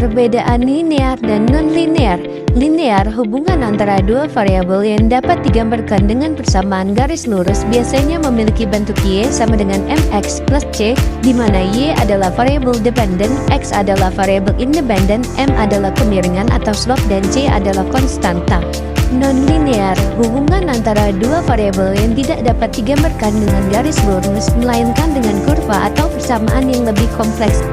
Perbedaan linear dan non-linear. Linear hubungan antara dua variabel yang dapat digambarkan dengan persamaan garis lurus biasanya memiliki bentuk Y sama dengan mx plus C, di mana Y adalah variabel dependen, X adalah variabel independen, M adalah kemiringan atau slope, dan C adalah konstanta. Non-linear hubungan antara dua variabel yang tidak dapat digambarkan dengan garis lurus, melainkan dengan kurva atau persamaan yang lebih kompleks.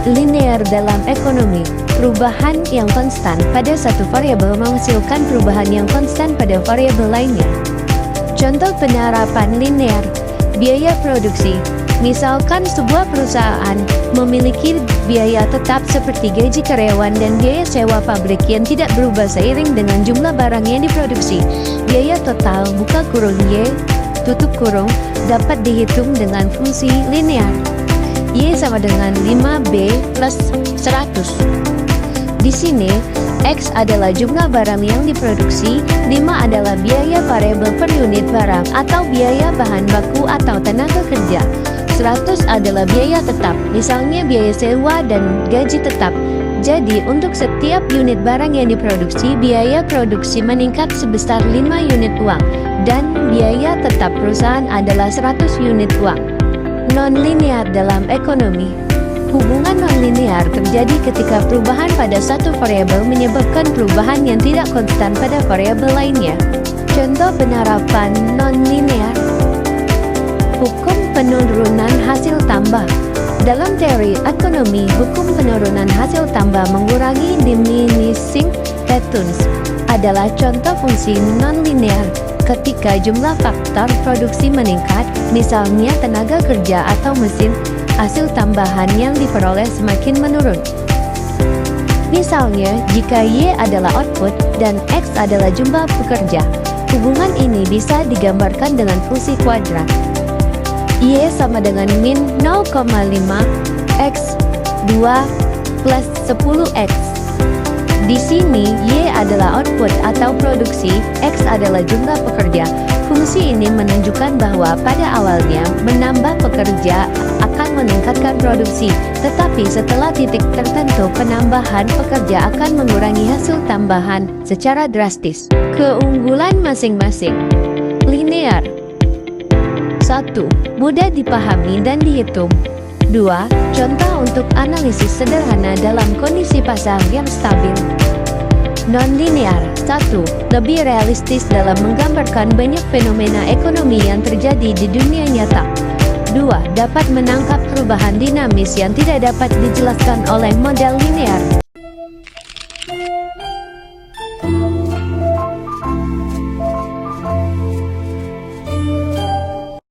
Linear dalam ekonomi, perubahan yang konstan pada satu variabel menghasilkan perubahan yang konstan pada variabel lainnya. Contoh penerapan linear: biaya produksi. Misalkan sebuah perusahaan memiliki biaya tetap seperti gaji karyawan dan biaya sewa pabrik yang tidak berubah seiring dengan jumlah barang yang diproduksi. Biaya total buka kurung Y tutup kurung dapat dihitung dengan fungsi linear. Y sama dengan 5B plus 100. Di sini, X adalah jumlah barang yang diproduksi, 5 adalah biaya variabel per unit barang atau biaya bahan baku atau tenaga kerja. 100 adalah biaya tetap, misalnya biaya sewa dan gaji tetap. Jadi, untuk setiap unit barang yang diproduksi, biaya produksi meningkat sebesar 5 unit uang, dan biaya tetap perusahaan adalah 100 unit uang. Non-linear dalam ekonomi. Hubungan non-linear terjadi ketika perubahan pada satu variabel menyebabkan perubahan yang tidak konstan pada variabel lainnya. Contoh penerapan non-linear: hukum penurunan hasil tambah. Dalam teori ekonomi, hukum penurunan hasil tambah mengurangi diminishing returns adalah contoh fungsi non-linear. Ketika jumlah faktor produksi meningkat, misalnya tenaga kerja atau mesin, hasil tambahan yang diperoleh semakin menurun. Misalnya, jika Y adalah output dan X adalah jumlah pekerja, hubungan ini bisa digambarkan dengan fungsi kuadrat. Y sama dengan min 0,5 X 2 plus 10X. Di sini, Y adalah output atau produksi, X adalah jumlah pekerja. Fungsi ini menunjukkan bahwa pada awalnya, menambah pekerja akan meningkatkan produksi, tetapi setelah titik tertentu, penambahan pekerja akan mengurangi hasil tambahan secara drastis. Keunggulan masing-masing. Linear. 1. Mudah dipahami dan dihitung. 2. Contoh untuk analisis sederhana dalam kondisi pasar yang stabil. Non-linear. 1. Lebih realistis dalam menggambarkan banyak fenomena ekonomi yang terjadi di dunia nyata. 2. Dapat menangkap perubahan dinamis yang tidak dapat dijelaskan oleh model linear.